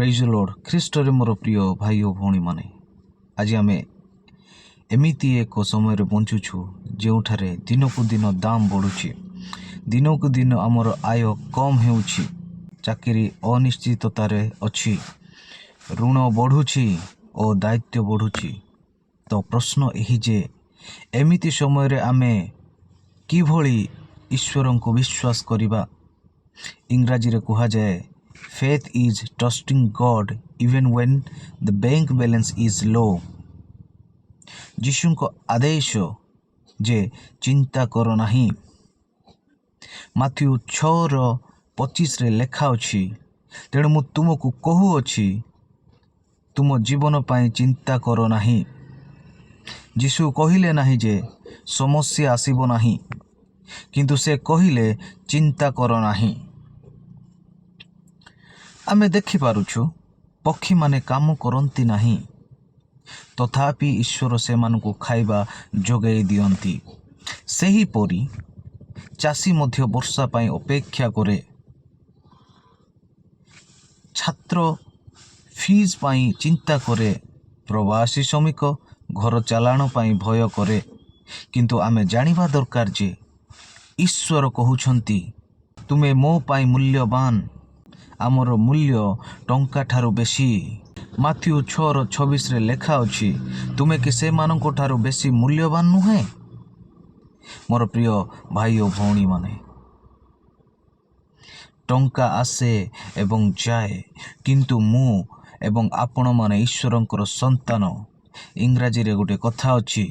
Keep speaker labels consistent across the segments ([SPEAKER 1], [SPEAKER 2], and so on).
[SPEAKER 1] ପ୍ରେଜ୍ ଲର୍ଡ। ଖ୍ରୀଷ୍ଟରେ ମୋର ପ୍ରିୟ ଭାଇ ଓ ଭଉଣୀମାନେ, ଆଜି ଆମେ ଏମିତି ଏକ ସମୟରେ ବଞ୍ଚୁଛୁ ଯେଉଁଠାରେ ଦିନକୁ ଦିନ ଦାମ ବଢ଼ୁଛି, ଦିନକୁ ଦିନ ଆମର ଆୟ କମ୍ ହେଉଛି, ଚାକିରି ଅନିଶ୍ଚିତତାରେ ଅଛି, ଋଣ ବଢ଼ୁଛି ଓ ଦାୟିତ୍ୱ ବଢ଼ୁଛି। ତ ପ୍ରଶ୍ନ ଏହି ଯେ ଏମିତି ସମୟରେ ଆମେ କିଭଳି ଈଶ୍ୱରଙ୍କୁ ବିଶ୍ୱାସ କରିବା? ଇଂରାଜୀରେ କୁହାଯାଏ faith is trusting God even when the bank balance is low। ଯୀଶୁଙ୍କ ଆଦେଶ ଯେ ଚିନ୍ତା କର ନାହିଁ। ମାଥ୍ୟୁ 6:25 ଲେଖା ଅଛି, ତେଣୁ ମୁଁ ତୁମକୁ କହୁଅଛି ତୁମ ଜୀବନ ପାଇଁ ଚିନ୍ତା କର ନାହିଁ। ଯୀଶୁ କହିଲେ ନାହିଁ ଯେ ସମସ୍ୟା ଆସିବ ନାହିଁ, କିନ୍ତୁ ସେ କହିଲେ ଚିନ୍ତା କର ନାହିଁ। ଆମେ ଦେଖିପାରୁଛୁ ପକ୍ଷୀମାନେ କାମ କରନ୍ତି ନାହିଁ, ତଥାପି ଈଶ୍ୱର ସେମାନଙ୍କୁ ଖାଇବା ଯୋଗାଇ ଦିଅନ୍ତି। ସେହିପରି ଚାଷୀ ମଧ୍ୟ ବର୍ଷା ପାଇଁ ଅପେକ୍ଷା କରେ, ଛାତ୍ର ଫିଜ୍ ପାଇଁ ଚିନ୍ତା କରେ, ପ୍ରବାସୀ ଶ୍ରମିକ ଘର ଚାଲାଣ ପାଇଁ ଭୟ କରେ। କିନ୍ତୁ ଆମେ ଜାଣିବା ଦରକାର ଯେ ଈଶ୍ୱର କହୁଛନ୍ତି, ତୁମେ ମୋ ପାଇଁ ମୂଲ୍ୟବାନ, ଆମର ମୂଲ୍ୟ ଟଙ୍କା ଠାରୁ ବେଶୀ। ମାଥ୍ୟୁ 6:26 ଲେଖା ଅଛି, ତୁମେ କି ସେମାନଙ୍କ ଠାରୁ ବେଶୀ ମୂଲ୍ୟବାନ ନୁହେଁ? ମୋର ପ୍ରିୟ ଭାଇ ଓ ଭଉଣୀମାନେ, ଟଙ୍କା ଆସେ ଏବଂ ଯାଏ, କିନ୍ତୁ ମୁଁ ଏବଂ ଆପଣମାନେ ଈଶ୍ୱରଙ୍କର ସନ୍ତାନ। ଇଂରାଜୀରେ ଗୋଟେ କଥା ଅଛି,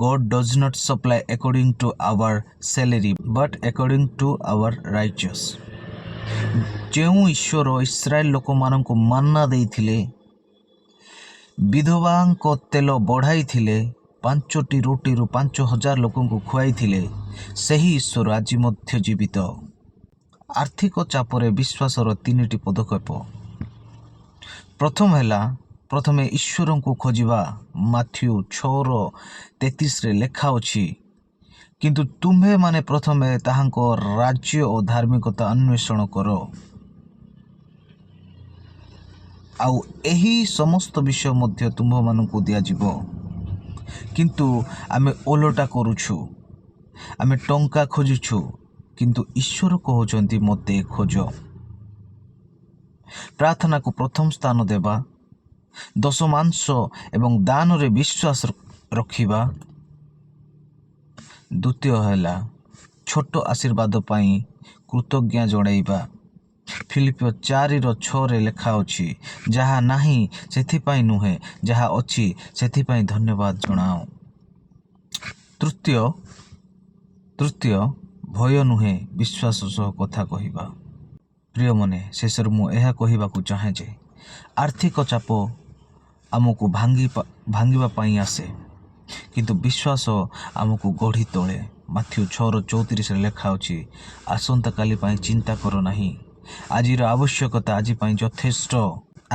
[SPEAKER 1] God does not supply according to our salary but according to our righteous। ଯେଉଁ ଈଶ୍ୱର ଇସ୍ରାଏଲ ଲୋକମାନଙ୍କୁ ମାନ୍ନା ଦେଇଥିଲେ, ବିଧବାଙ୍କ ତେଲ ବଢ଼ାଇଥିଲେ, 5ଟି ରୁଟିରୁ 5,000 ଲୋକଙ୍କୁ ଖୁଆଇଥିଲେ, ସେହି ଈଶ୍ୱର ଆଜି ମଧ୍ୟ ଜୀବିତ। ଆର୍ଥିକ ଚାପରେ ବିଶ୍ୱାସର 3ଟି ପଦକ୍ଷେପ। ପ୍ରଥମେ ଈଶ୍ୱରଙ୍କୁ ଖୋଜିବା। ମାଥ୍ୟୁ 6:33 ଲେଖା ଅଛି, କିନ୍ତୁ ତୁମ୍ଭେମାନେ ପ୍ରଥମେ ତାହାଙ୍କ ରାଜ୍ୟ ଓ ଧାର୍ମିକତା ଅନ୍ୱେଷଣ କର, ଆଉ ଏହି ସମସ୍ତ ବିଷୟ ମଧ୍ୟ ତୁମ୍ଭମାନଙ୍କୁ ଦିଆଯିବ। କିନ୍ତୁ ଆମେ ଓଲଟା କରୁଛୁ, ଆମେ ଟଙ୍କା ଖୋଜୁଛୁ, କିନ୍ତୁ ଈଶ୍ୱର କହୁଛନ୍ତି ମୋତେ ଖୋଜ। ପ୍ରାର୍ଥନାକୁ ପ୍ରଥମ ସ୍ଥାନ ଦେବା, ଦଶମାଂଶ ଏବଂ ଦାନରେ ବିଶ୍ୱାସ ରଖିବା। ଦ୍ୱିତୀୟ ହେଲା ଛୋଟ ଆଶୀର୍ବାଦ ପାଇଁ କୃତଜ୍ଞତା ଜଣାଇବା। ଫିଲିପିଓ 4:6 ଲେଖା ଅଛି, ଯାହା ନାହିଁ ସେଥିପାଇଁ ନୁହେଁ, ଯାହା ଅଛି ସେଥିପାଇଁ ଧନ୍ୟବାଦ ଜଣାଅ। ତୃତୀୟ ଭୟ ନୁହେଁ, ବିଶ୍ୱାସ ସହ କଥା କହିବା। ପ୍ରିୟମାନେ, ଶେଷରେ ମୁଁ ଏହା କହିବାକୁ ଚାହେଁ ଯେ ଆର୍ଥିକ ଚାପ ଆମକୁ ଭାଙ୍ଗିବା ପାଇଁ ଆସେ, କିନ୍ତୁ ବିଶ୍ୱାସ ଆମକୁ ଗଢ଼ି ତୋଳେ। ମାଥ୍ୟୁ 6:34 ଲେଖା ଅଛି, ଆସନ୍ତାକାଲି ପାଇଁ ଚିନ୍ତା କର ନାହିଁ, ଆଜିର ଆବଶ୍ୟକତା ଆଜି ପାଇଁ ଯଥେଷ୍ଟ।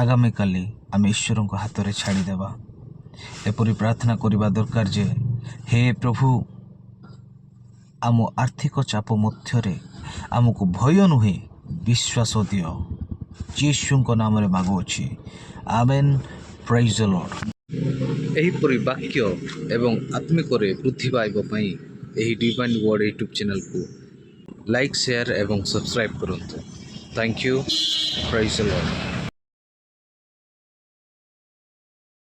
[SPEAKER 1] ଆଗାମୀକାଲି ଆମେ ଈଶ୍ୱରଙ୍କ ହାତରେ ଛାଡ଼ିଦେବା। ଏପରି ପ୍ରାର୍ଥନା କରିବା ଦରକାର ଯେ, ହେ ପ୍ରଭୁ, ଆମ ଆର୍ଥିକ ଚାପ ମଧ୍ୟରେ ଆମକୁ ଭୟ ନୁହେଁ, ବିଶ୍ୱାସ ଦିଅ। ଯୀଶୁଙ୍କ ନାମରେ ମାଗୁଅଛି, ଆମେନ୍। ପ୍ରେଜ୍ ଦ ଲର୍ଡ। ଏହିପରି ବାକ୍ୟ ଏବଂ ଆତ୍ମିକରେ ବୃଦ୍ଧି ପାଇବା ପାଇଁ ଏହି ଡିଭାଇନ୍ ୱାର୍ଡ ୟୁଟ୍ୟୁବ୍ ଚ୍ୟାନେଲକୁ ଲାଇକ୍, ସେୟାର ଏବଂ ସବସ୍କ୍ରାଇବ୍ କରନ୍ତୁ। Thank you. Praise the Lord.